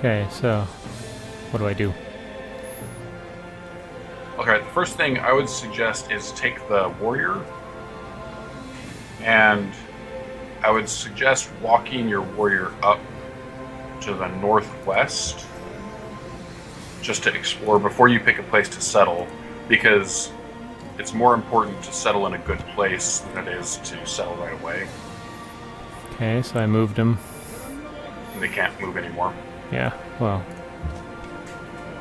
Okay, so what do I do? Okay, the first thing I would suggest is take the warrior, and I would suggest walking your warrior up to the northwest just to explore before you pick a place to settle, because it's more important to settle in a good place than it is to settle right away. Okay, so I moved him. And they can't move anymore. Yeah, well,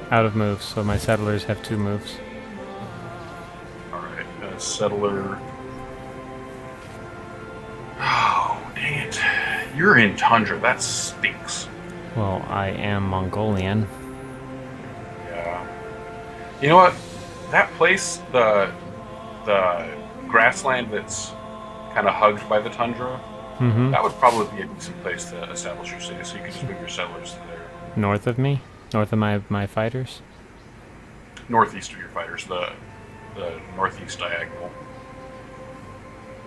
out of moves, so my settlers have 2 moves. Alright, settler. Oh, dang it. You're in Tundra, that stinks. Well, I am Mongolian. Yeah. You know what? That place, the grassland that's kind of hugged by the tundra, that would probably be a decent place to establish your city, so you could just move your settlers to there. North of me? North of my fighters? Northeast of your fighters, the northeast diagonal.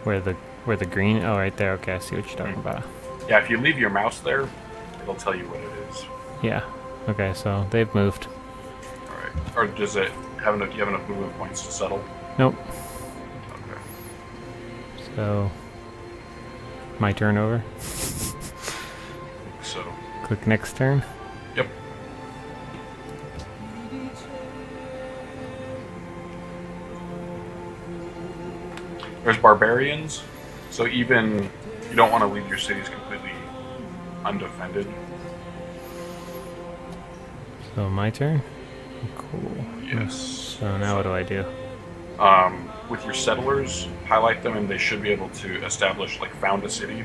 Where the green? Oh, right there. Okay, I see what you're talking about. Yeah, if you leave your mouse there, it'll tell you what it is. Yeah. Okay, so they've moved. Alright. Or does it have enough, do you have enough movement points to settle? Nope. Okay. So, my turn over. So. Click next turn. Yep. There's barbarians, so even you don't want to leave your cities completely undefended. So my turn? Cool. Yes. So now what do I do? With your settlers, highlight them and they should be able to establish, like, found a city.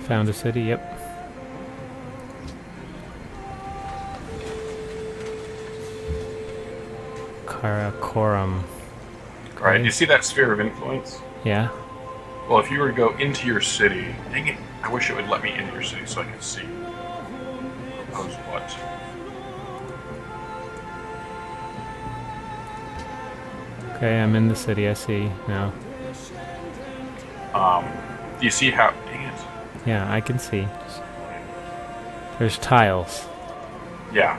Found a city, yep. Karakoram. Alright, you see that sphere of influence? Yeah. Well, if you were to go into your city, dang it, I wish it would let me into your city so I could see propose what. Okay, I'm in the city, I see now. Do you see how, dang it. Yeah, I can see. There's tiles. Yeah.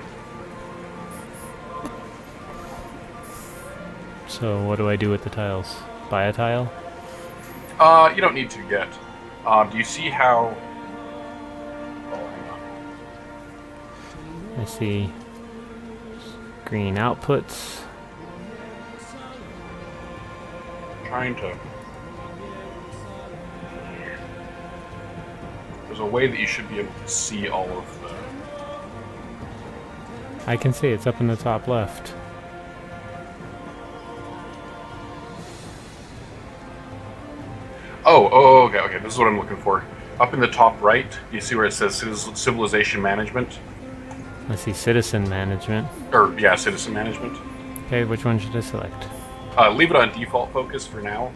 So what do I do with the tiles? Buy a tile? You don't need to yet. Do you see how... Oh, hang on. I see green outputs. Trying to... There's a way that you should be able to see all of the... I can see it's up in the top left. Oh, okay, this is what I'm looking for. Up in the top right, you see where it says Civilization Management? I see citizen management. Or, yeah, Citizen Management. Okay, which one should I select? Leave it on default focus for now.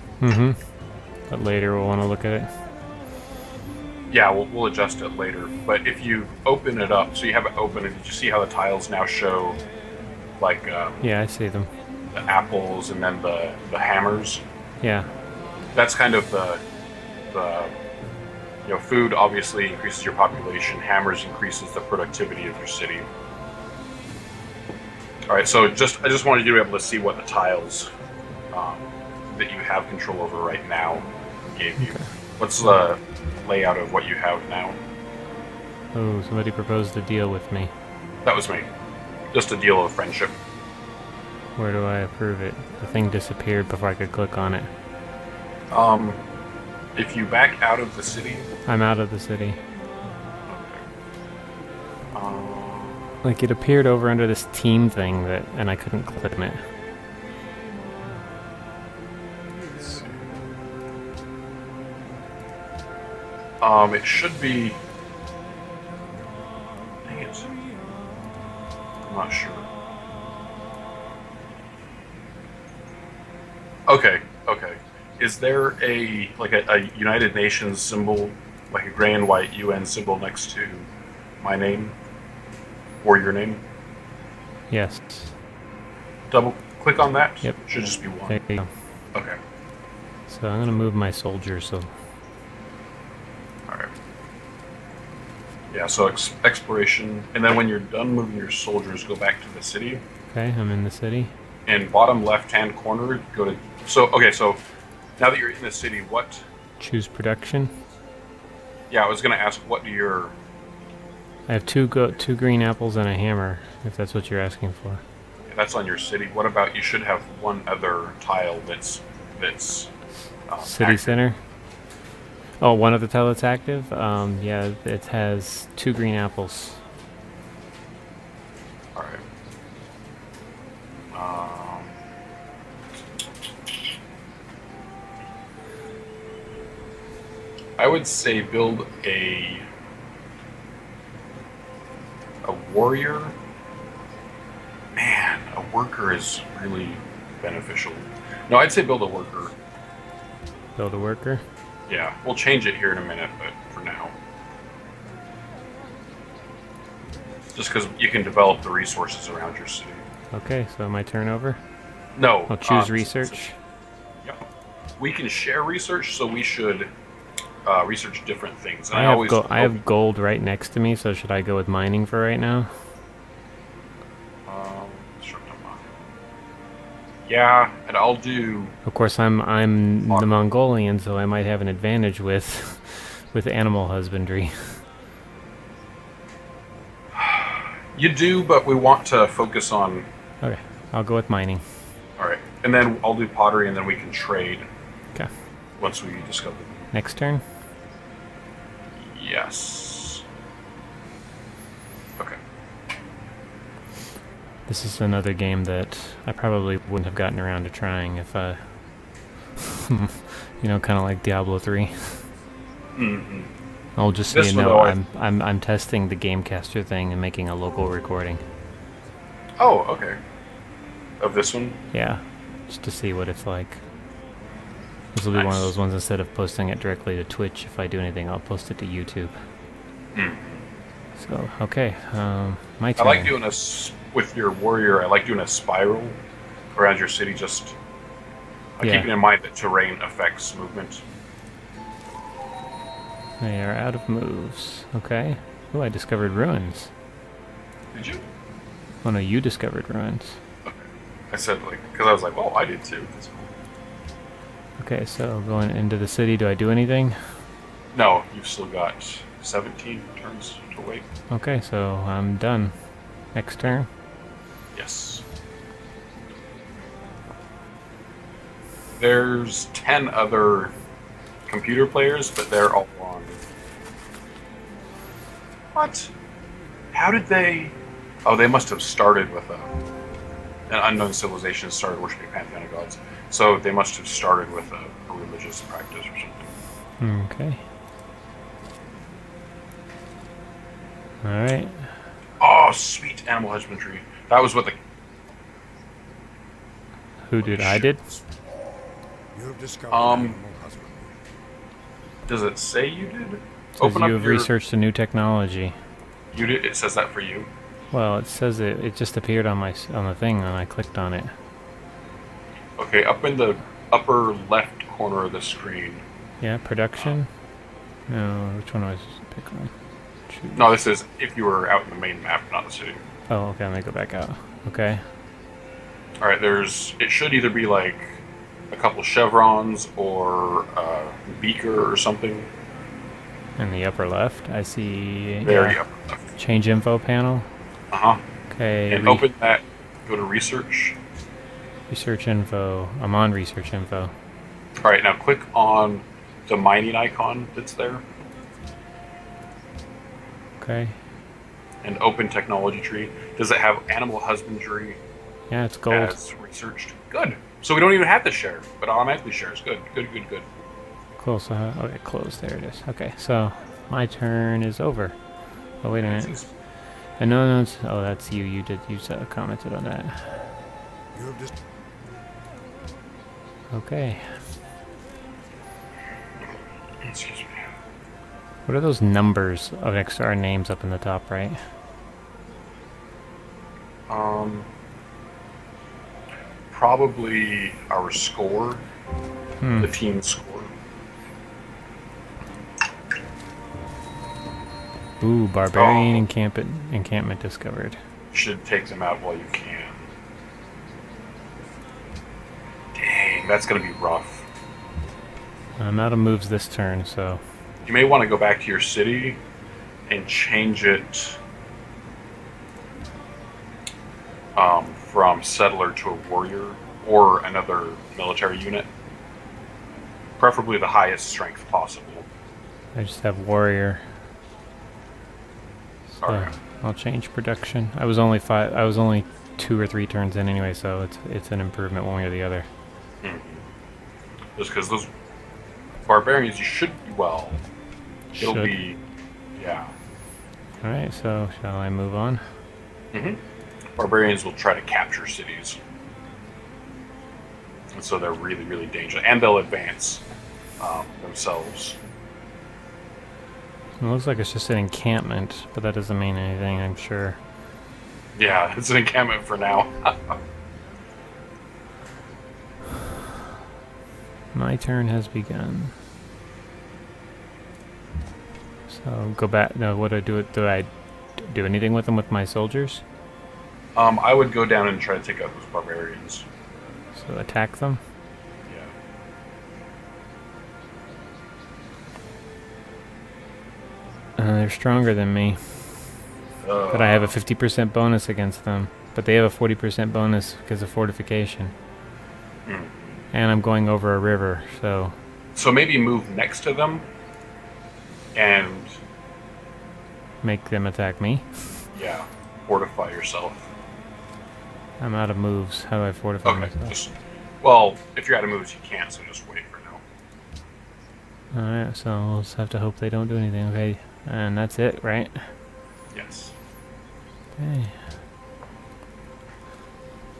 But later we'll want to look at it. Yeah, we'll adjust it later. But if you open it up, so you have it open, and did you see how the tiles now show, like, yeah, I see them. the apples and then the hammers? Yeah. That's kind of the food obviously increases your population, hammers increases the productivity of your city. Alright, so I just wanted you to be able to see what the tiles that you have control over right now gave you. Okay. What's the layout of what you have now? Oh, somebody proposed a deal with me. That was me. Just a deal of friendship. Where do I approve it? The thing disappeared before I could click on it. If you back out of the city... I'm out of the city. Okay. Like, it appeared over under this team thing and I couldn't click on it. Let's see. It should be... Dang it. I'm not sure. Okay. Is there a United Nations symbol, like a gray and white UN symbol next to my name? Or your name? Yes. Double click on that? Yep. Should just be one. There you go. Okay. So I'm gonna move my soldier, so... Alright. Yeah, so exploration, and then when you're done moving your soldiers, go back to the city. Okay, I'm in the city. In bottom left-hand corner, go to. So okay, so now that you're in the city, what? Choose production. Yeah, I was gonna ask, what do your? I have two green apples and a hammer, if that's what you're asking for. That's on your city. What about you? Should have one other tile that's City active. center. Oh, one of the tile that's active? Yeah, it has 2 green apples. All right. I would say build a warrior. Man, a worker is really beneficial. No, I'd say build a worker. Build a worker. Yeah, we'll change it here in a minute, but for now. Just because you can develop the resources around your city. Okay, so my turn over? No. I'll choose research. Yep. We can share research, so we should research different things. And I have gold right next to me, so should I go with mining for right now? Yeah, and I'll do. Of course, I'm the Mongolian, so I might have an advantage with with animal husbandry. You do, but we want to focus on. Okay, I'll go with mining. All right, and then I'll do pottery, and then we can trade. Okay. Once we discover. Next turn. Yes. Okay. This is another game that I probably wouldn't have gotten around to trying if you know, kind of like Diablo 3. Mm-hmm. I'll just so you know, I'm testing the Gamecaster thing and making a local recording. Oh, okay. Of this one? Yeah, just to see what it's like. This will be one of those ones, instead of posting it directly to Twitch, if I do anything, I'll post it to YouTube. Mm. So, okay, my turn. I like doing with your warrior, I like doing a spiral around your city, just keeping in mind that terrain affects movement. They are out of moves. Okay. Oh, I discovered ruins. Did you? Oh no, you discovered ruins. Okay. I said, because I was like, oh, I did too. That's cool. Okay, so going into the city, do I do anything? No, you've still got 17 turns to wait. Okay, so I'm done. Next turn? Yes. There's 10 other computer players, but they're all on. What? How did they... Oh, they must have started with an unknown civilization started worshiping pantheon of gods. So they must have started with a religious practice or something. Okay. Alright. Oh, sweet animal husbandry. That was what the... Who did? I did? You have discovered animal husbandry. Does it say you did? Says you have researched a new technology. You did? It says that for you? Well, it says it just appeared on the thing and I clicked on it. Okay, up in the upper left corner of the screen. Yeah, production? No, which one was pick one? Choose. No, this is if you were out in the main map, not the city. Oh, okay, let me go back out. Okay. Alright, it should either be like a couple chevrons or a beaker or something. In the upper left, I see... Very upper left. Change info panel. Uh-huh. Okay. And open that, go to research. Research info. I'm on research info. Alright, now click on the mining icon that's there. Okay. And open technology tree. Does it have animal husbandry? Yeah, it's gold. As researched. Good. So we don't even have to share, but automatically shares. Good, good, good, good. Cool, so, okay, close, there it is. Okay, so, my turn is over. Oh, wait a minute. And no, oh, that's you, you commented on that. You have just... Okay. Excuse me. What are those numbers of next to our names up in the top right? Probably our score, the team score. Ooh, barbarian Oh. encampment discovered. Should take them out while you can. Dang, that's going to be rough. I'm out of moves this turn, so You may want to go back to your city and change it from settler to a warrior or another military unit. Preferably the highest strength possible. I just have warrior. So Alright. I'll change production. I was only 2 or 3 turns in anyway, so it's an improvement one way or the other. Just because those barbarians, you should be well. It'll Should. be, yeah. Alright, so shall I move on? Barbarians will try to capture cities. And so they're really, really dangerous. And they'll advance themselves. It looks like it's just an encampment, but that doesn't mean anything, I'm sure. Yeah, it's an encampment for now. My turn has begun. So go back. No, what do I do? Do I do anything with them with my soldiers? I would go down and try to take out those barbarians. So attack them. Yeah. They're stronger than me, but I have a 50% bonus against them. But they have a 40% bonus because of fortification. And I'm going over a river, so So maybe move next to them and, make them attack me. yeah, fortify yourself. I'm out of moves. How do I fortify Okay, myself? well, if you're out of moves, you can't, so just wait for now. Alright, so we'll just have to hope they don't do anything. Okay, and that's it, right? Yes. Okay.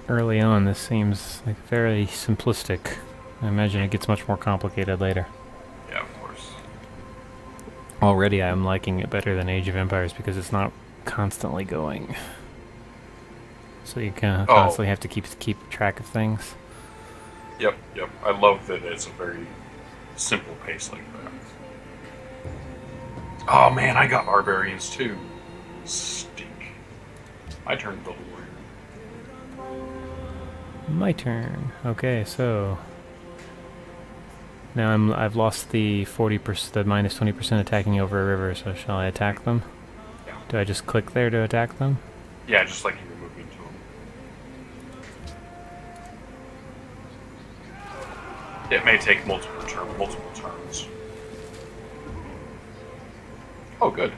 Early on, this seems like very simplistic. I imagine it gets much more complicated later. Yeah, of course. Already, I'm liking it better than Age of Empires because it's not constantly going. So you kind of constantly have to keep track of things. Yep. I love that it's a very simple pace like that. Oh man, I got barbarians too. Stink. My turn to build a warrior. My turn. Okay, so now I've lost the 40%, the minus 20% attacking over a river. So shall I attack them? Yeah. Do I just click there to attack them? Yeah, just like you were moving to them. It may take multiple turns. Oh, good.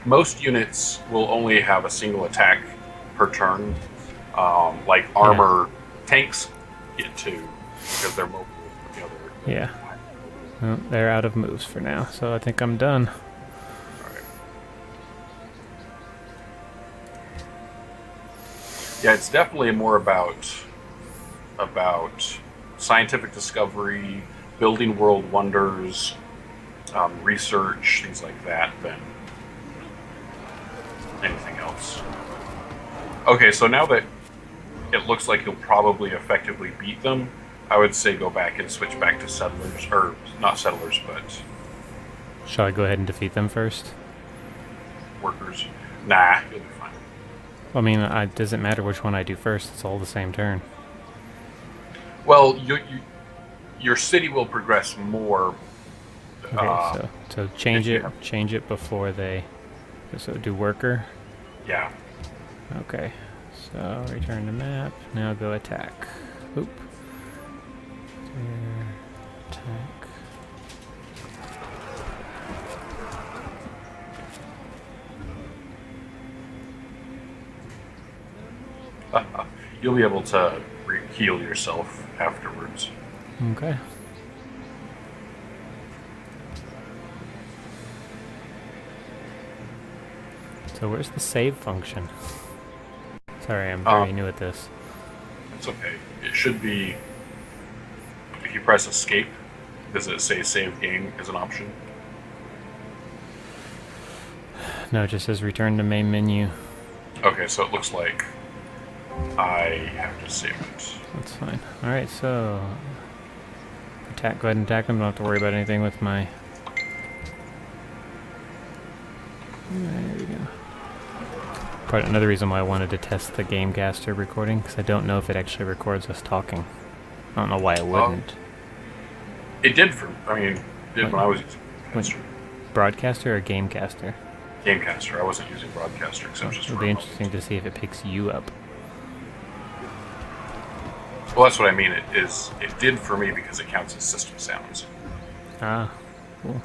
Most units will only have a single attack per turn. Like armor, tanks get 2 because they're mobile with the other. Yeah. Well, they're out of moves for now, so I think I'm done. Alright. Yeah, it's definitely more about scientific discovery, building world wonders, research, things like that, than anything else. Okay, so now that it looks like you'll probably effectively beat them, I would say go back and switch back to settlers, or not settlers, but Shall I go ahead and defeat them first? workers. Nah, you'll be fine. I mean, it doesn't matter which one I do first. It's all the same turn. Well, your city will progress more. Okay, so change if you it. have- Change it before they. So do worker. Yeah. Okay. So return to map. Now go attack. Oop. There. Attack. You'll be able to heal yourself afterwards. Okay. So where's the save function? Sorry, I'm very new at this. It's okay. It should be. If you press escape, does it say save game as an option? No, it just says return to main menu. Okay, so it looks like I have to save it. That's fine. Alright, so Attack. Go ahead and attack them. Don't have to worry about anything with my... There we go. Part another reason why I wanted to test the Gamecaster recording, because I don't know if it actually records us talking. I don't know why it wouldn't. It did when I was using Gamecaster. Broadcaster or Gamecaster? Gamecaster. I wasn't using Broadcaster except just for It'll be a interesting moment. to see if it picks you up. Well, that's what I mean. It did for me because it counts as system sounds. Ah, cool.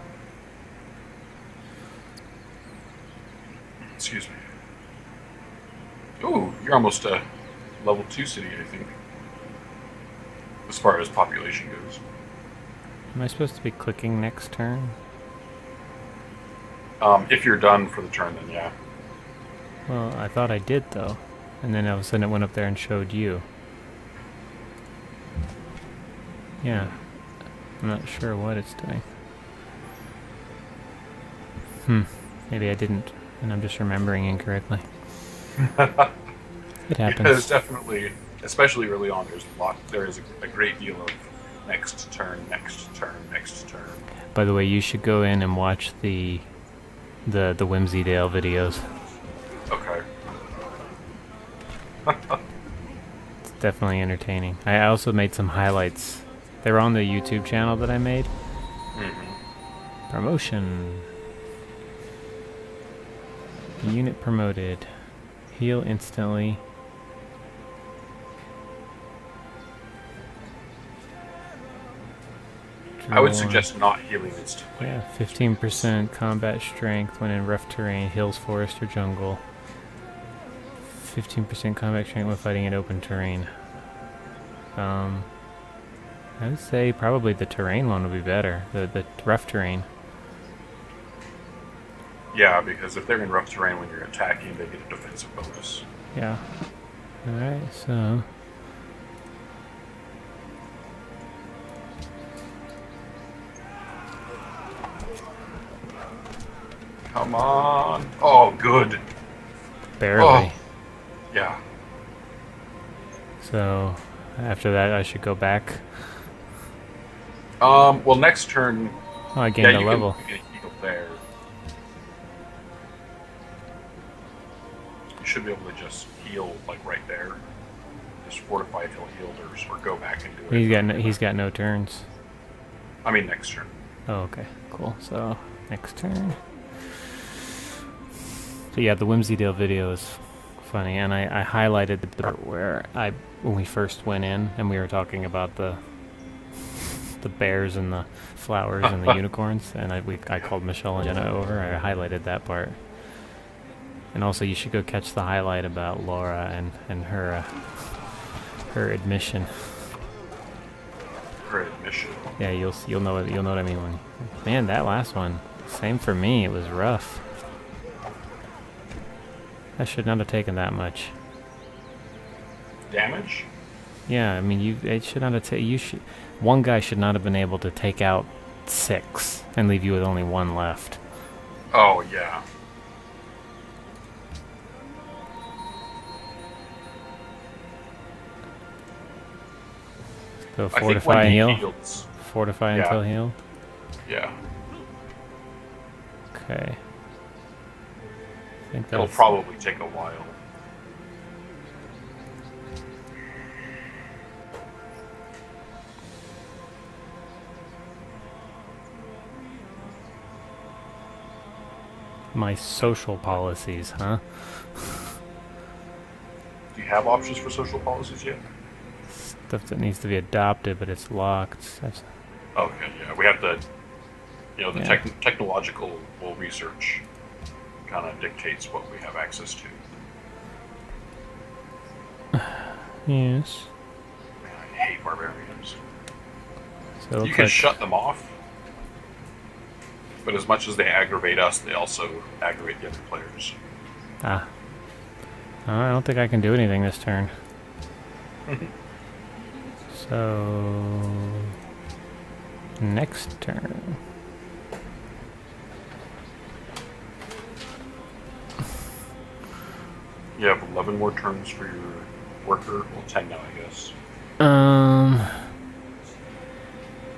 Excuse me. Ooh, you're almost a level 2 city, I think. As far as population goes. Am I supposed to be clicking next turn? If you're done for the turn, then yeah. Well, I thought I did, though. And then all of a sudden it went up there and showed you. Yeah. I'm not sure what it's doing. Maybe I didn't, and I'm just remembering incorrectly. It happens. Because definitely, especially early on, there is a great deal of next turn, next turn, next turn. By the way, you should go in and watch the Whimsydale videos. Okay. It's definitely entertaining. I also made some highlights. They were on the YouTube channel that I made. Mm-hmm. Promotion. Unit promoted. Heal instantly. I would Draw. suggest not healing instantly. Yeah, 15% combat strength when in rough terrain, hills, forest, or jungle. 15% combat strength when fighting in open terrain. I would say probably the terrain one would be better. The rough terrain. Yeah, because if they're in rough terrain when you're attacking, they get a defensive bonus. Yeah. Alright, so... Come on. Oh, good. Barely. Oh. Yeah. So, after that I should go back. Well, next turn... Oh, I gained a you level. Can heal there. You should be able to just heal, like, right there. Just fortify till healed, or go back and do it. He's got no turns. I mean, next turn. Oh, okay. Cool. So, next turn. So yeah, the Whimsydale video is funny, and I highlighted the part where when we first went in and we were talking about the bears and the flowers and the unicorns, and I called Michelle and Jenna over. I highlighted that part. And also, you should go catch the highlight about Laura and her admission. Her admission. Yeah, you'll know what I mean when. Man, that last one. Same for me. It was rough. I should not have taken that much. Damage? Yeah, I mean, it should not have taken. One guy should not have been able to take out 6 and leave you with only 1 left. Oh, yeah. So I think fortify when and he heal. heals, Fortify Yeah. until healed. yeah, Okay. I think it'll that's probably take a while. my social policies, huh? Do you have options for social policies yet? Stuff that needs to be adopted, but it's locked. Okay, yeah, we have the, the Yeah. technological research kind of dictates what we have access to. Yes. Man, I hate barbarians. So it You looks can like shut them off, but as much as they aggravate us, they also aggravate the other players. I don't think I can do anything this turn. So next turn. You have 11 more turns for your worker. Well, 10 now, I guess.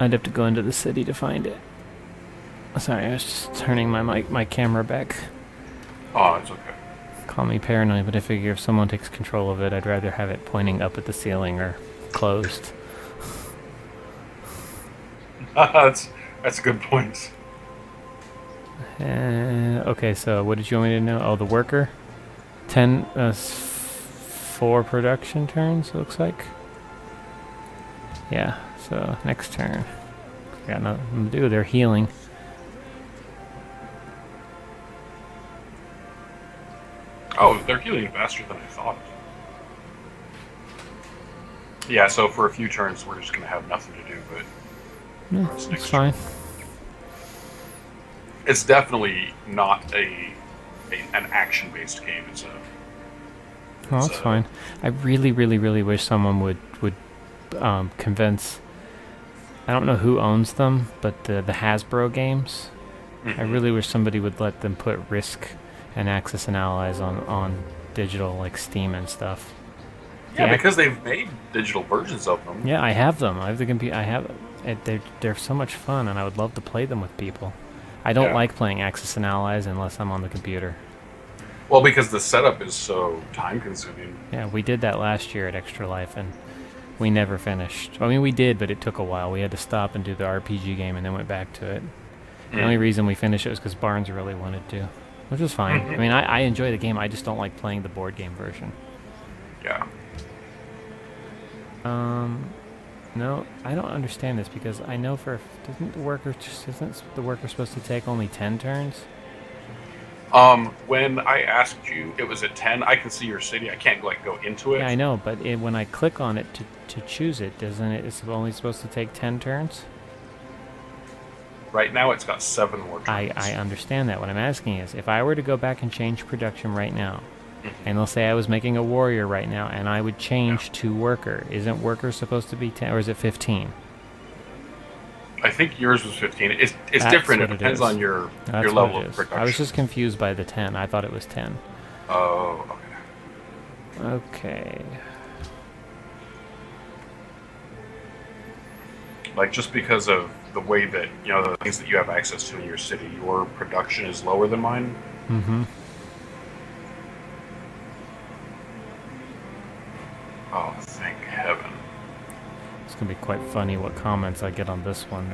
I'd have to go into the city to find it. Sorry, I was just turning my camera back. Oh, it's okay. Call me paranoid, but I figure if someone takes control of it, I'd rather have it pointing up at the ceiling or closed. That's a good point. Okay, so what did you want me to know? Oh, the worker? 4 production turns, it looks like. Yeah, so next turn. Got nothing to do, they're healing. Oh, they're healing faster than I thought. Yeah, so for a few turns, we're just going to have nothing to do, but... No, it's fine. It's definitely not an action-based game. It's a... Oh, that's fine. I really, really, really wish someone would convince... I don't know who owns them, but the Hasbro games. I really wish somebody would let them put Risk and Axis and Allies on digital, like Steam and stuff. Yeah, because they've made digital versions of them. Yeah, I have them. I have the computer. I have it. They're so much fun, and I would love to play them with people. I don't like playing Axis and Allies unless I'm on the computer. Well, because the setup is so time-consuming. Yeah, we did that last year at Extra Life, and we never finished. I mean, we did, but it took a while. We had to stop and do the RPG game, and then went back to it. The only reason we finished it was because Barnes really wanted to, which was fine. I mean, I enjoy the game. I just don't like playing the board game version. Yeah. No, I don't understand this because I know isn't the worker supposed to take only 10 turns? When I asked you, it was at 10. I can see your city. I can't go into it. Yeah, I know, but when I click on it to choose it, it's only supposed to take 10 turns? Right now, it's got 7 more turns. I understand that. What I'm asking is, if I were to go back and change production right now, and let's say I was making a warrior right now, and I would change to worker, isn't worker supposed to be 10, or is it 15? I think yours was 15. It's different. It depends on your level of production. I was just confused by the 10. I thought it was 10. Oh, okay. Okay. Like, just because of the way that, the things that you have access to in your city, your production is lower than mine. Mm-hmm. Oh, thank heaven. It's going to be quite funny what comments I get on this one.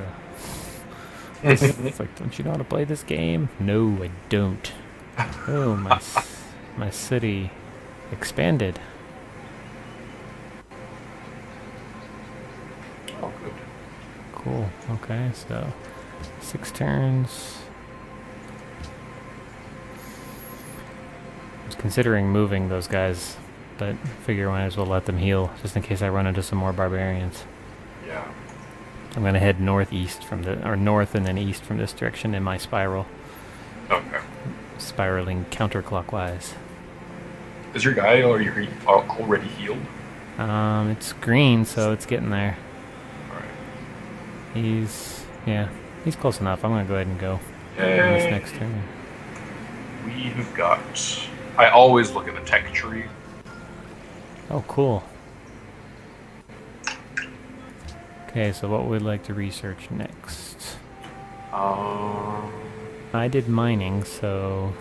It's like, don't you know how to play this game? No, I don't. Oh, my city expanded. Oh, good. Cool. Okay, so 6 turns. I was considering moving those guys, but figure I might as well let them heal, just in case I run into some more barbarians. Yeah. I'm going to head northeast north and then east from this direction in my spiral. Okay. Spiraling counterclockwise. Is your guy already healed? It's green, so it's getting there. Alright. He's close enough. I'm going to go ahead and go. Yay. On this next turn. We have got... I always look at the tech tree. Oh, cool. Okay, so what would we like to research next? I did mining, so...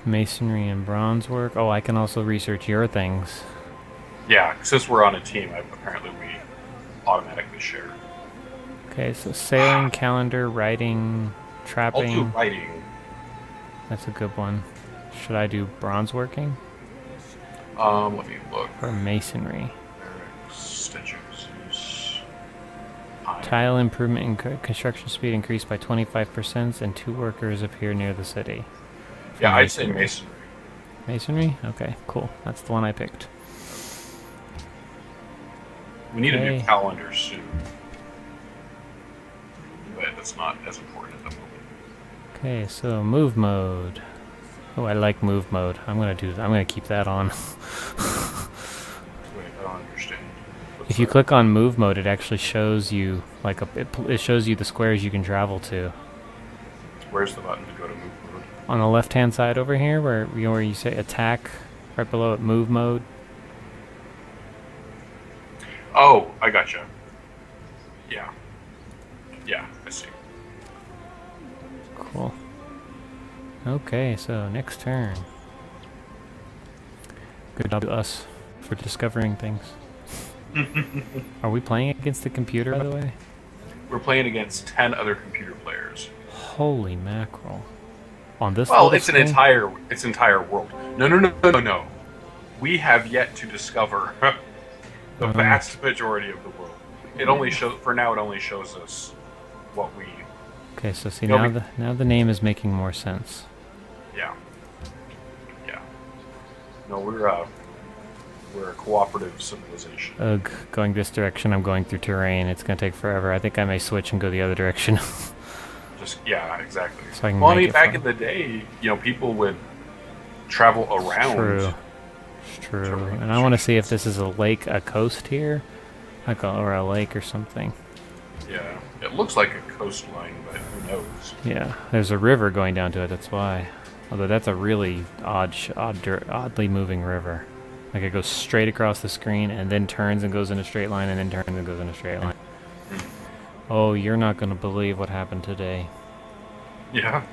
Masonry and bronze work. Oh, I can also research your things. Yeah, since we're on a team, apparently we automatically share. Okay, so sailing, calendar, writing, trapping. I'll do writing. That's a good one. Should I do bronze working? Let me look. Or masonry? Stitches. Tile improvement and construction speed increased by 25%, and 2 workers appear near the city. Yeah, I'd say masonry. Masonry? Okay, cool. That's the one I picked. We need a new calendar soon. But that's not as important at the moment. Okay, so move mode. Oh, I like move mode. I'm gonna keep that on. Wait, I don't understand. If you click on move mode, it actually shows you it shows you the squares you can travel to. Where's the button to go to move mode? On the left-hand side over here, where you say attack, right below it, move mode. Oh, I gotcha. Okay, so next turn. Good job to us for discovering things. Are we playing against the computer, by the way? We're playing against 10 other computer players. Holy mackerel. On this Well, little it's screen? its entire world. No. We have yet to discover the vast majority of the world. It only shows for now. It only shows us what we. Okay, so see You'll now the name is making more sense. Yeah. No, we're a cooperative civilization. Ugh, going this direction, I'm going through terrain. It's gonna take forever. I think I may switch and go the other direction. Yeah, exactly. So I can Well, I make mean, it back fun. in the day, people would travel around. True. It's true. And I want to see if this is a lake, a coast here, or a lake or something. Yeah, it looks like a coastline, but who knows? Yeah, there's a river going down to it. That's why. Although that's a really oddly moving river. Like it goes straight across the screen and then turns and goes in a straight line and then turns and goes in a straight line. Oh, you're not going to believe what happened today. Yeah.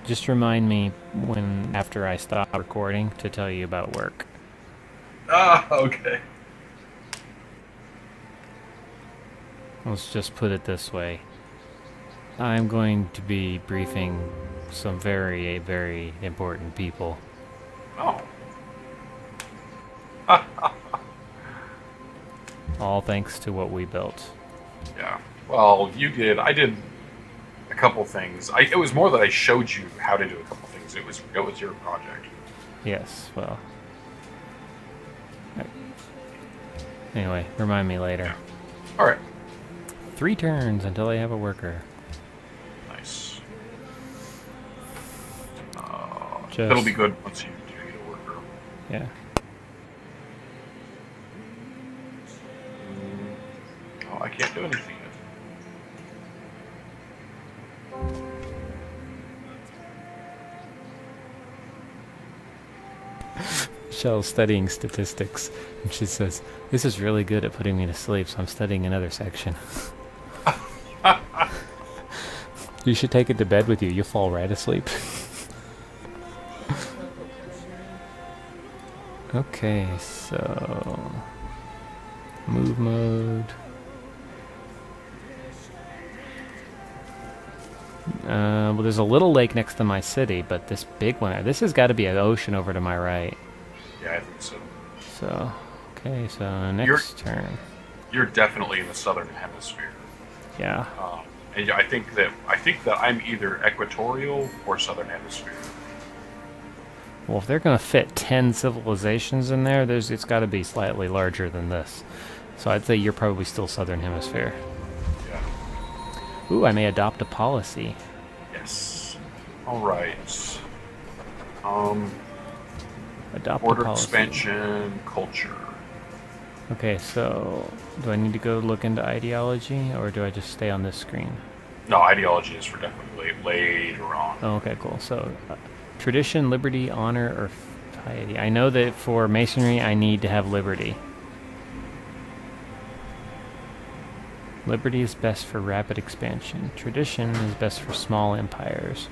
Just remind me after I stop recording to tell you about work. Ah, okay. Let's just put it this way. I'm going to be briefing some very, very important people. Oh. All thanks to what we built. Yeah. Well, you did. I did a couple things. It was more that I showed you how to do a couple things. It was your project. Yes, well. Anyway, remind me later. All right. 3 turns until I have a worker. Nice. Just- It'll be good once you do get a worker. Yeah. Oh, I can't do anything yet. Michelle's studying statistics, and she says, "This is really good at putting me to sleep, so I'm studying another section." You should take it to bed with you. You'll fall right asleep. Okay, so move mode. Well, there's a little lake next to my city, but this big one, this has got to be an ocean over to my right. Yeah, I think so. So, okay, so next turn. You're definitely in the southern hemisphere. Yeah. And I think that I'm either equatorial or southern hemisphere. Well, if they're going to fit 10 civilizations in there, it's got to be slightly larger than this. So I'd say you're probably still southern hemisphere. Yeah. Ooh, I may adopt a policy. Yes. All right. Adopt Border a policy. expansion, culture. Okay, so do I need to go look into ideology, or do I just stay on this screen? No, ideology is for definitely later on. Oh, okay, cool. So, tradition, liberty, honor, or piety. I know that for masonry, I need to have liberty. Liberty is best for rapid expansion. Tradition is best for small empires.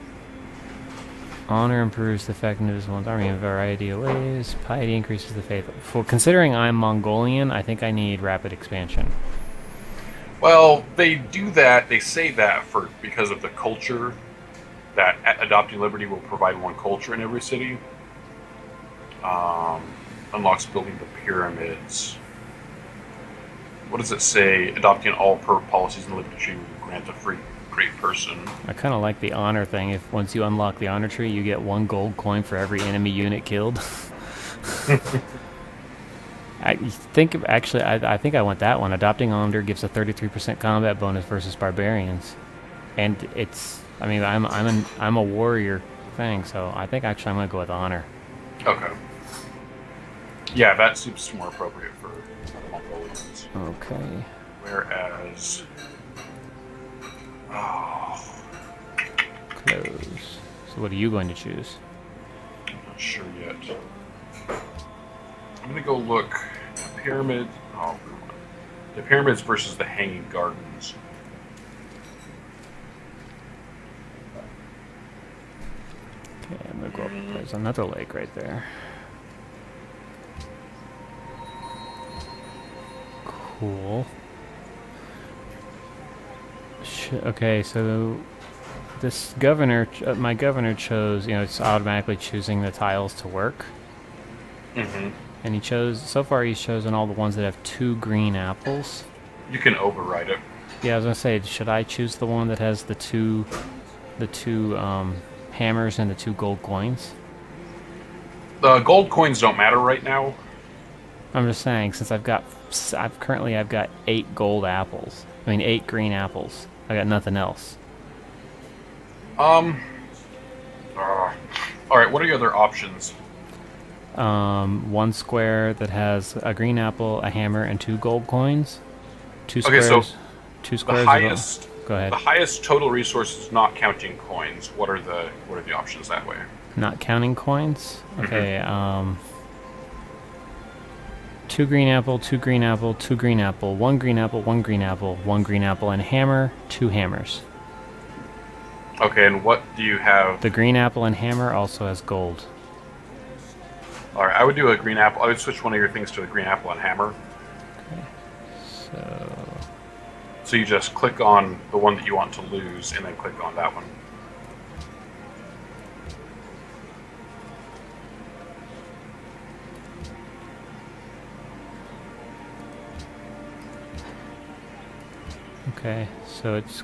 Honor improves the effectiveness of one's army in a variety of ways. Piety increases the faith. For considering I'm Mongolian, I think I need rapid expansion. Well, they do that. They say that because of the culture, that adopting liberty will provide one culture in every city. Unlocks building the pyramids. What does it say? Adopting all policies in liberty tree will grant a free great person. I kind of like the honor thing. If once you unlock the honor tree, you get 1 gold coin for every enemy unit killed. I think I want that one. Adopting honor gives a 33% combat bonus versus barbarians, and I'm a warrior thing, so I think actually I'm gonna go with honor. Okay. Yeah, that seems more appropriate for the Mongolians. Okay. Whereas, Close. So what are you going to choose? I'm not sure yet. I'm gonna go look. Pyramid. Oh, come on. The pyramids versus the Hanging Gardens. Okay, I'm gonna go up. There's another lake right there. Cool. Okay, so this governor, my governor chose, it's automatically choosing the tiles to work. Mm-hmm. And he chose, so far he's chosen all the ones that have 2 green apples. You can override it. Yeah, I was gonna say, should I choose the one that has the two hammers and the 2 gold coins? The gold coins don't matter right now. I'm just saying, since I've got 8 gold apples. I mean, 8 green apples. I got nothing else. All right. What are your other options? 1 square that has a green apple, a hammer, and 2 gold coins. 2 Okay, squares. so 2 squares. The highest. Go ahead. The highest total resources, not counting coins. What are the options that way? Not counting coins. Okay. 2 green apple, 2 green apple, 2 green apple, 1 green apple, 1 green apple, 1 green apple, and hammer. 2 hammers. Okay, and what do you have? The green apple and hammer also has gold. All right, I would do a green apple. I would switch one of your things to a green apple and hammer. Okay. So you just click on the one that you want to lose, and then click on that one. Okay, so it's...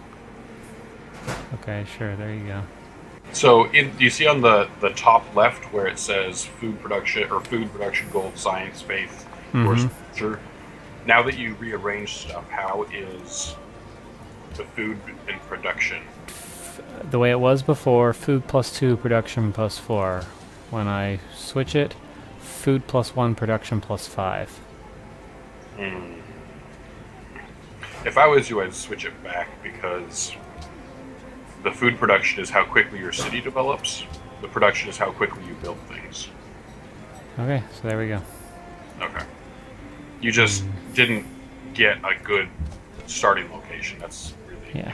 Okay, sure, there you go. So do you see on the top left where it says food production gold, science, faith, or sculpture? Now that you rearrange stuff, how is the food and production? The way it was before, food +2, production +4. When I switch it, food +1, production +5. If I was you, I'd switch it back, because the food production is how quickly your city develops. The production is how quickly you build things. Okay, so there we go. Okay. You just didn't get a good starting location. That's really... Yeah.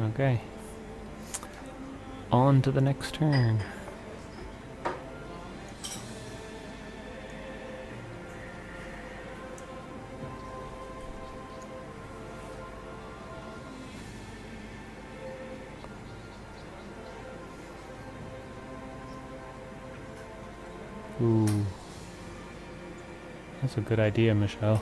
Okay. On to the next turn. Ooh. That's a good idea, Michelle.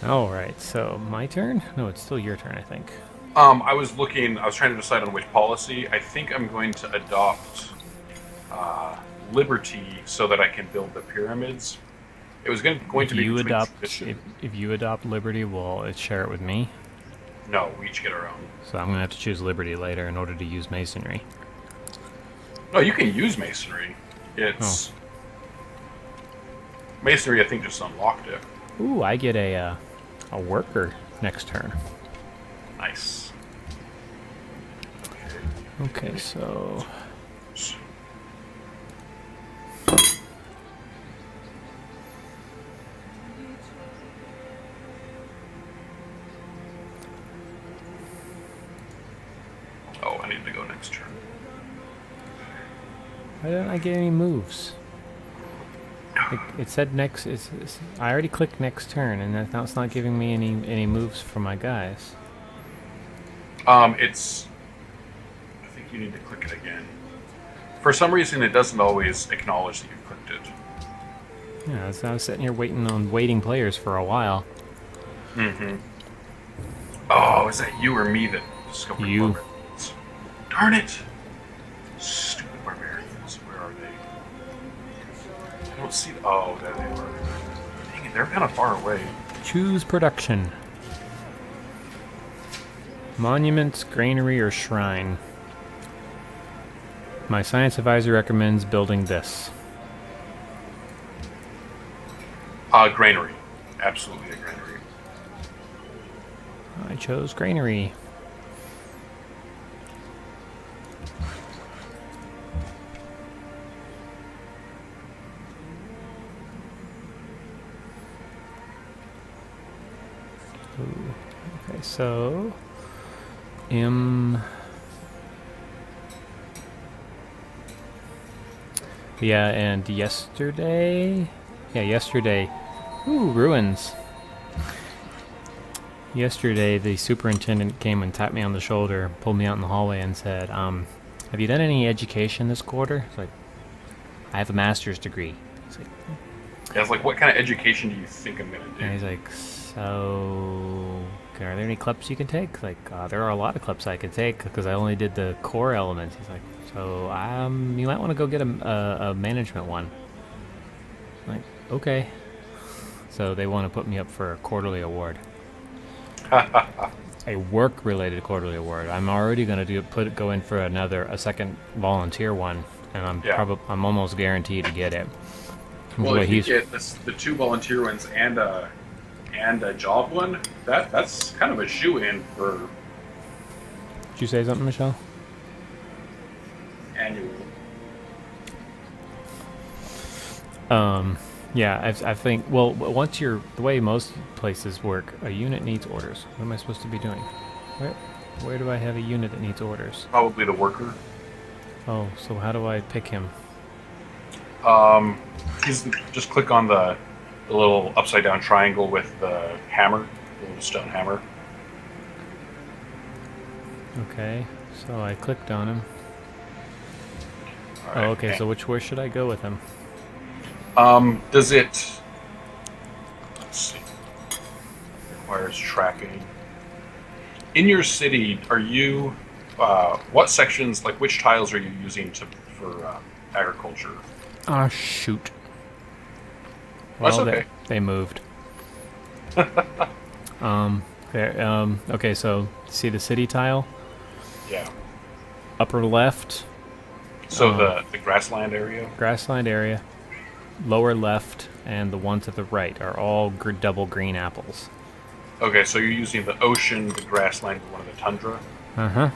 Alright, so my turn? No, it's still your turn, I think. I was trying to decide on which policy. I think I'm going to adopt liberty so that I can build the pyramids. It was going to be if you adopt liberty, will it share it with me? No, we each get our own. So I'm going to have to choose liberty later in order to use masonry. No, you can use masonry. It's... Masonry, I think, just unlocked it. Ooh, I get a worker next turn. Nice. Okay, so... Oh, I need to go next turn. Why didn't I get any moves? It said next. I already clicked next turn, and now it's not giving me any moves for my guys. I think you need to click it again. For some reason, it doesn't always acknowledge that you've clicked it. Yeah, so I was sitting here waiting players for a while. Mm-hmm. Oh, is that you or me that discovered you? Barbarians? Darn it! Stupid barbarians. Where are they? I don't see. Oh, there they were. Dang it, they're kind of far away. Choose production. Monuments, granary, or shrine. My science advisor recommends building this. Granary. Absolutely a granary. I chose granary. Ooh. Okay, so yeah, and yesterday, ooh, ruins. Yesterday, the superintendent came and tapped me on the shoulder, pulled me out in the hallway, and said, "Have you done any education this quarter?" It's like, "I have a master's degree." It's like, Yeah, it's like, what kind of education do you think I'm gonna do? and he's like, "So, are there any clips you can take?" Like, there are a lot of clips I could take because I only did the core elements. He's like, "So, you might want to go get a management one." I'm like, okay. So they want to put me up for a quarterly award. A work-related quarterly award. I'm already going to go in for a second volunteer one, and I'm almost guaranteed to get it. Well, if you get the 2 volunteer ones and a job one, that's kind of a shoe-in for Did you say something, Michelle? annual. Yeah, I think, well, once the way most places work, a unit needs orders. What am I supposed to be doing? Where do I have a unit that needs orders? Probably the worker. Oh, so how do I pick him? Just click on the little upside-down triangle with the hammer, the little stone hammer. Okay, so I clicked on him. All right, Oh, okay, so where should I go with him? Does it... Let's see. Requires tracking. In your city, are you... what sections, like which tiles are you using for agriculture? Ah, shoot. That's Well, okay. They moved. Okay, so see the city tile? Yeah. Upper left, So the grassland area? grassland area. Lower left and the one to the right are all double green apples. Okay, so you're using the ocean, the grassland, and one of the tundra? Uh-huh.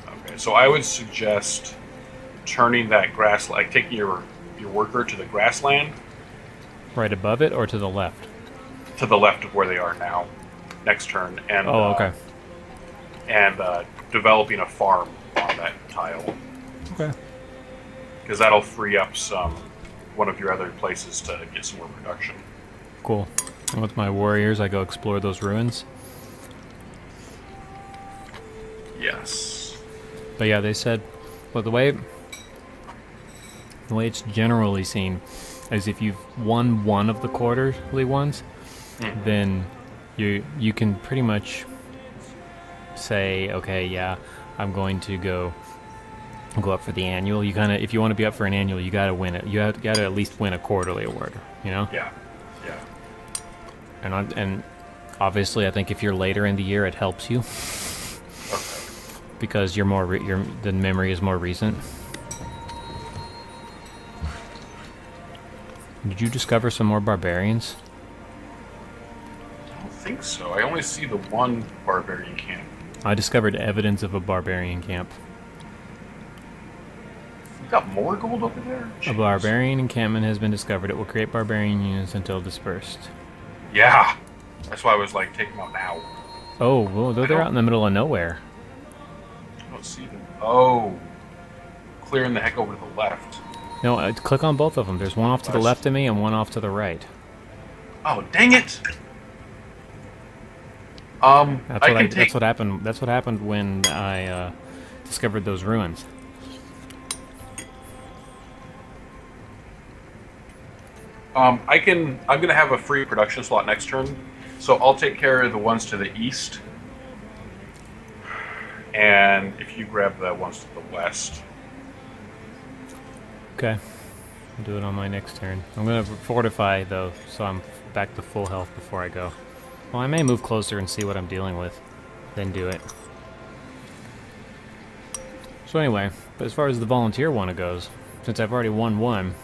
Okay, so I would suggest turning that like taking your worker to the grassland, Right above it or to the left? to the left of where they are now, next turn, and Okay. and developing a farm on that tile, Okay. because that'll free up one of your other places to get some more production. Cool. And with my warriors, I go explore those ruins. Yes. But yeah, they said, well, the way it's generally seen is if you've won one of the quarterly ones, then you can pretty much say, okay, yeah, I'm going to go up for the annual. You kind of, if you want to be up for an annual, you got to win it. You got to at least win a quarterly award, you know? Yeah. Yeah. And obviously, I think if you're later in the year, it helps you Okay. because you're the memory is more recent. Did you discover some more barbarians? I don't think so. I only see the one barbarian camp. I discovered evidence of a barbarian camp. You got more gold over there? A Jeez. barbarian encampment has been discovered. It will create barbarian units until dispersed. Yeah. That's why I was like, take them out now. Oh, well, they're out in the middle of nowhere. I don't see them. Oh. Clearing the heck over to the left. No, click on both of them. There's one off to the left of me and one off to the right. Oh, dang it! That's what happened. That's what happened when I discovered those ruins. I'm gonna have a free production slot next turn, so I'll take care of the ones to the east, and if you grab the ones to the west. Okay, I'll do it on my next turn. I'm gonna fortify though, so I'm back to full health before I go. Well, I may move closer and see what I'm dealing with, then do it. So anyway, but as far as the volunteer one goes, since I've already won one,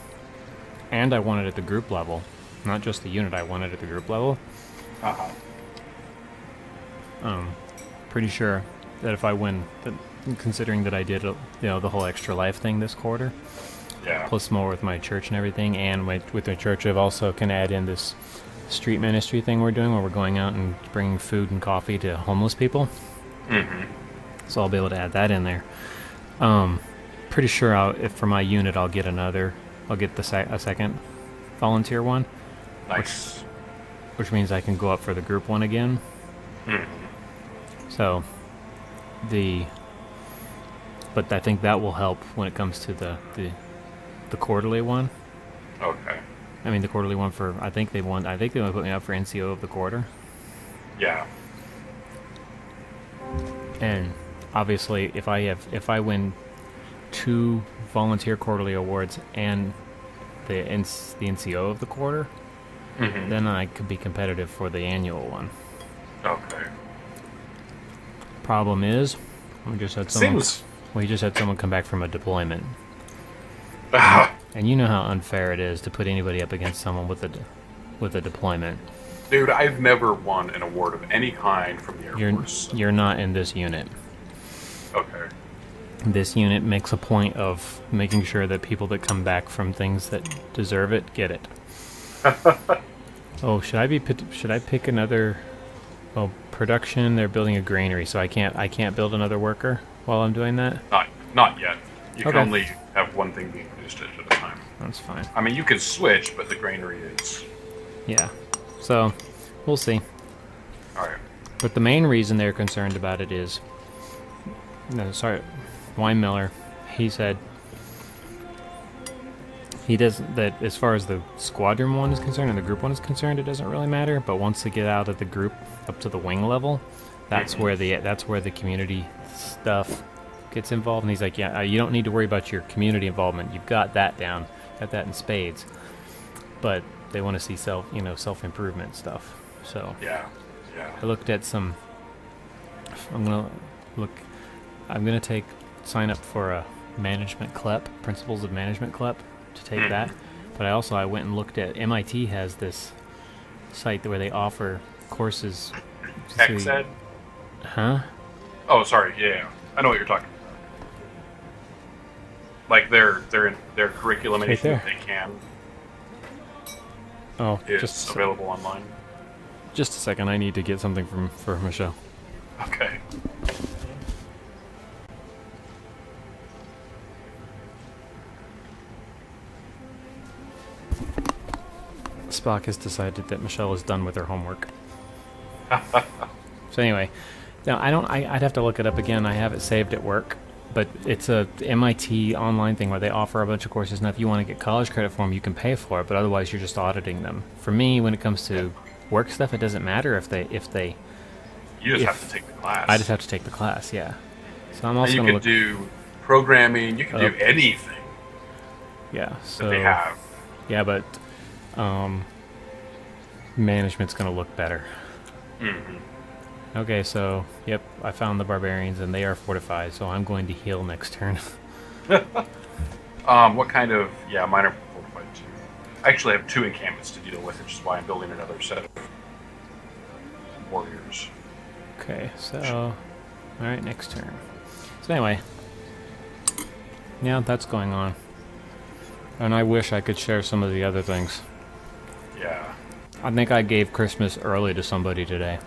and I won it at the group level, not just the unit I wanted at the group level. Uh-huh. Pretty sure that if I win, considering that I did the whole extra life thing this quarter, Yeah. plus more with my church and everything, and with my church I've also can add in this street ministry thing we're doing where we're going out and bringing food and coffee to homeless people. Mm-hmm. So I'll be able to add that in there. Pretty sure if for my unit I'll get a second volunteer one, Nice. which means I can go up for the group one again. Mm-hmm. So but I think that will help when it comes to the quarterly one. Okay. I mean the quarterly one I think they want to put me up for NCO of the quarter. Yeah. And obviously if I win 2 volunteer quarterly awards and the NCO of the quarter, Mm-hmm. then I could be competitive for the annual one. Okay. Problem is, we just had someone come back from a deployment. And you know how unfair it is to put anybody up against someone with a deployment. Dude, I've never won an award of any kind from the Air Force. You're not in this unit. Okay. This unit makes a point of making sure that people that come back from things that deserve it get it. Oh, should I pick another? Well, production. They're building a granary, so I can't build another worker while I'm doing that. Not yet. You can Okay. only have one thing being produced at a time. That's fine. I mean, you can switch, but the granary is. Yeah. So, we'll see. All right. But the main reason they're concerned about it is, Wine Miller, he said he doesn't, that as far as the squadron one is concerned and the group one is concerned, it doesn't really matter. But once they get out of the group up to the wing level, that's where the community stuff gets involved. And he's like, yeah, you don't need to worry about your community involvement. You've got that down, got that in spades. But they want to see self-improvement stuff. So Yeah. I looked at some. I'm gonna sign up for a management CLEP, Principles of Management CLEP, to take that. But I went and looked at MIT has this site where they offer courses. XEd? Huh? Oh, sorry. Yeah. I know what you're talking about. Like their curriculum, Right anything there. that they can Oh, is just available online. a second. I need to get something for Michelle. Okay. Spock has decided that Michelle is done with her homework. So anyway, now I'd have to look it up again. I have it saved at work, but it's a MIT online thing where they offer a bunch of courses. Now, if you want to get college credit for them, you can pay for it, but otherwise you're just auditing them. For me, when it comes to work stuff, it doesn't matter if they. You just have to take the class. I just have to take the class, yeah. So I'm also And you going can to look. do programming. You can do anything Yeah. that So they have. yeah, but management's going to look better. Mm-hmm. Okay, so yep, I found the barbarians and they are fortified, so I'm going to heal next turn. What kind of... Yeah, mine are fortified too. I actually have 2 encampments to deal with, which is why I'm building another set of warriors. Okay, so alright, next turn. So anyway, yeah, that's going on. And I wish I could share some of the other things. Yeah. I think I gave Christmas early to somebody today.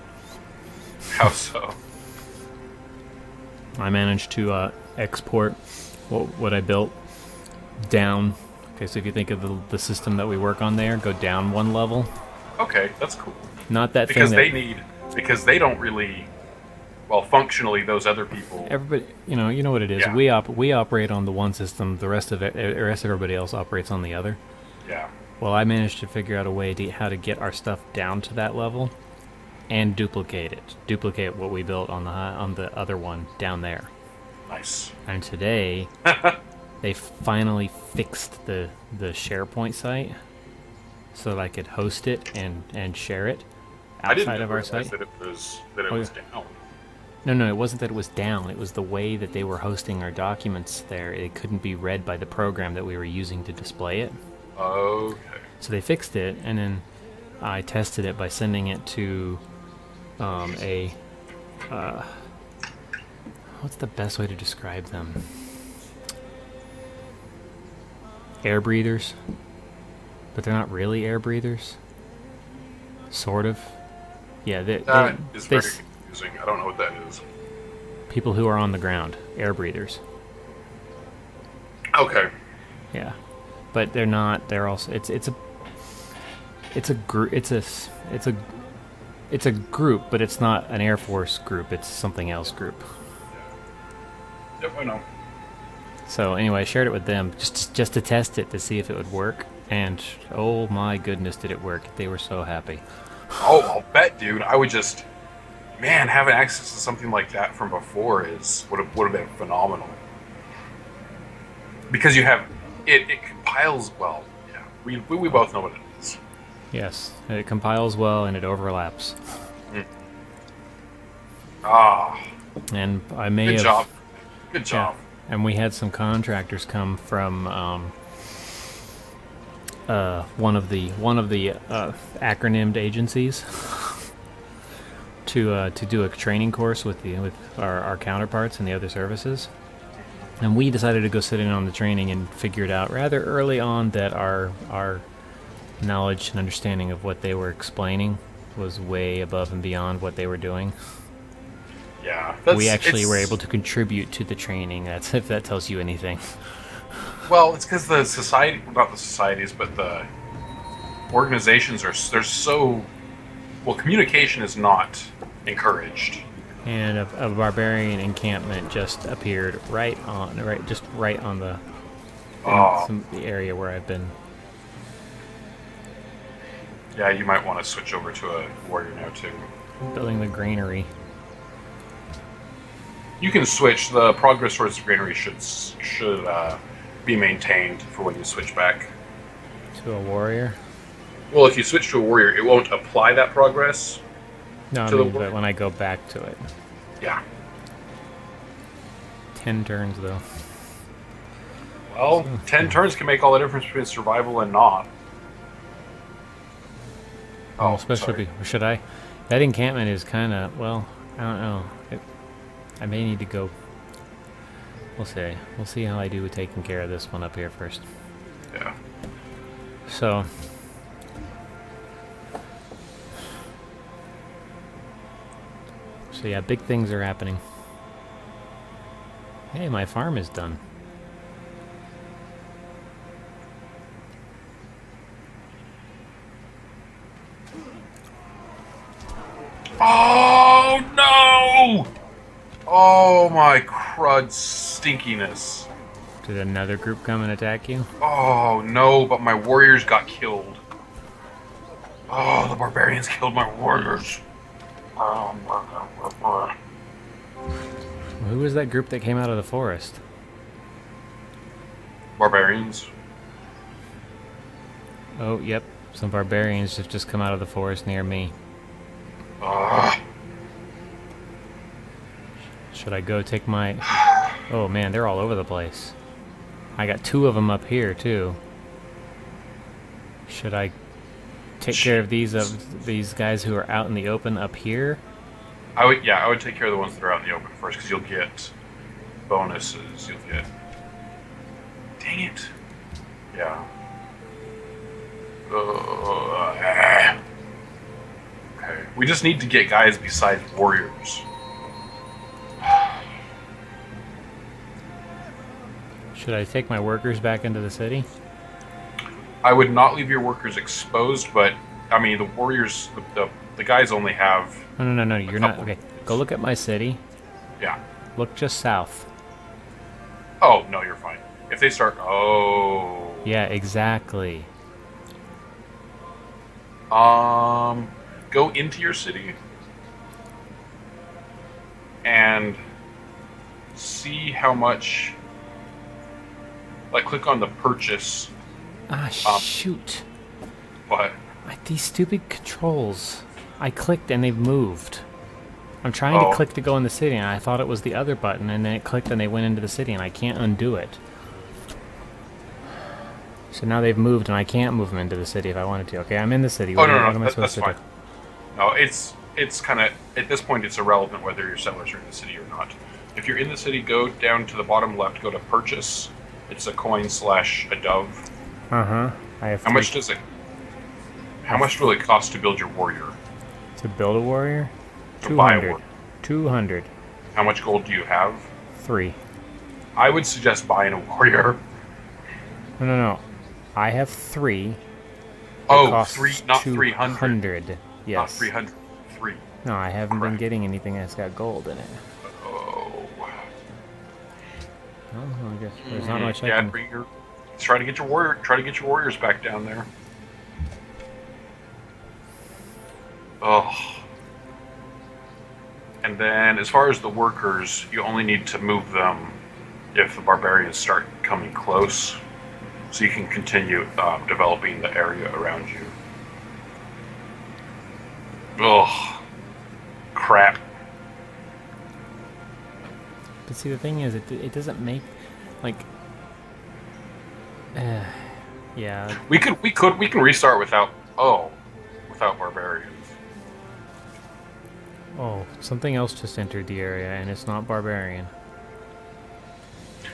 How so? I managed to export what I built down. Okay, so if you think of the system that we work on there, go down 1 level. Okay, that's cool. Not that Because thing because they don't really... Well, functionally, those other people... everybody, you know what it is. Yeah. We operate on the one system. The rest of everybody else operates on the other. Yeah. Well, I managed to figure out a way how to get our stuff down to that level, and duplicate it. Duplicate what we built on the other one down there. Nice. And today, they finally fixed the SharePoint site, so that I could host it and share it outside of our site. That it was down. No, it wasn't that it was down. It was the way that they were hosting our documents there. It couldn't be read by the program that we were using to display it. Okay. So they fixed it, and then I tested it by sending it to what's the best way to describe them? Air breathers, but they're not really air breathers. Sort of. Yeah, That is very confusing. I don't know what that is. people who are on the ground, air breathers. Okay. Yeah, but they're not. They're also. It's a group, but it's not an Air Force group. It's something else group. Yep, I know. So anyway, I shared it with them just to test it to see if it would work, and oh my goodness, did it work! They were so happy. Oh, I'll bet, dude. I would just, man, having access to something like that from before would have been phenomenal. Because you have it compiles well. Yeah, we both know what it is. Yes, it compiles well and it overlaps. Ah, And I may good have. job. Good job. Yeah, and we had some contractors come from one of the acronymed agencies to do a training course with our counterparts and the other services. And we decided to go sit in on the training and figured out rather early on that our knowledge and understanding of what they were explaining was way above and beyond what they were doing. Yeah, We actually were able to contribute to the training. That's if that tells you anything. Well, it's because the society, not the societies, but the organizations they're so. Well, communication is not encouraged. And a barbarian encampment just appeared right on the the area where I've been. Yeah, you might want to switch over to a warrior now too. Building the granary. You can switch. The progress towards the granary should be maintained for when you switch back. To a warrior? Well, if you switch to a warrior, it won't apply that progress. No, I To the mean, war- but when I go back to it. Yeah. 10 turns, though. Well, 10 turns can make all the difference between survival and not. Oh, especially, should I? That encampment is kind of, well, I don't know. I may need to go. We'll see. We'll see how I do with taking care of this one up here first. Yeah. So yeah, big things are happening. Hey, my farm is done. Oh no! Oh my crud stinkiness. Did another group come and attack you? Oh no, but my warriors got killed. Oh, the barbarians killed my warriors. Who was that group that came out of the forest? Barbarians. Oh, yep. Some barbarians have just come out of the forest near me. Should I go take my... Oh man, they're all over the place. I got 2 of them up here too. Should I take care of these guys who are out in the open up here? I would take care of the ones that are out in the open first, because you'll get bonuses. You'll get... Dang it. Yeah. Okay. We just need to get guys besides warriors. Should I take my workers back into the city? I would not leave your workers exposed, but I mean the warriors, the guys only have. No. You're not. Okay. Go look at my city. Yeah. Look just south. Oh no, you're fine. If they start, oh. Yeah, exactly. Go into your city and see how much. Like, click on the purchase. Ah, shoot. What? These stupid controls. I clicked and they've moved. I'm trying to click to go in the city, and I thought it was the other button, and then it clicked and they went into the city, and I can't undo it. So now they've moved, and I can't move them into the city if I wanted to. Okay, I'm in the city. Oh, What, no, what no, am I supposed that's to fine. do? No, it's kind of, at this point, it's irrelevant whether your settlers are in the city or not. If you're in the city, go down to the bottom left, go to purchase. It's a coin / a dove. Uh-huh. I have How much does it? How much will it cost to build your warrior? to build a warrior? To buy a 200. warrior. 200. How much gold do you have? 3. I would suggest buying a warrior. No. I have 3. It Oh, costs 3, not 300. 200. Yes. Not 300. 3. No, I haven't been Correct. getting anything that's got gold in it. Oh. Oh, I guess there's not much I Yeah, can... let's try to get your warrior. Try to get your warriors back down there. Oh. And then, as far as the workers, you only need to move them if the barbarians start coming close, so you can continue developing the area around you. Oh, crap. But see, the thing is, it doesn't make, like... yeah. We can restart without barbarians. Oh, something else just entered the area, and it's not barbarian.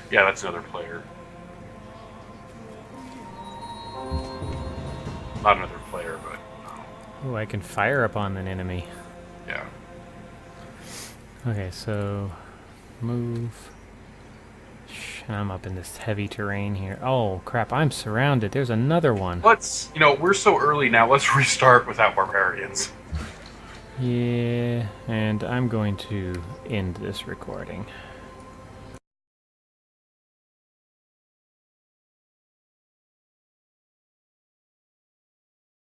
Yeah, that's another player. Not another player, but Oh, I can fire upon an enemy. yeah. Okay, so... move... I'm up in this heavy terrain here. Oh, crap, I'm surrounded. There's another one. We're so early now, let's restart without barbarians. Yeah, and I'm going to end this recording.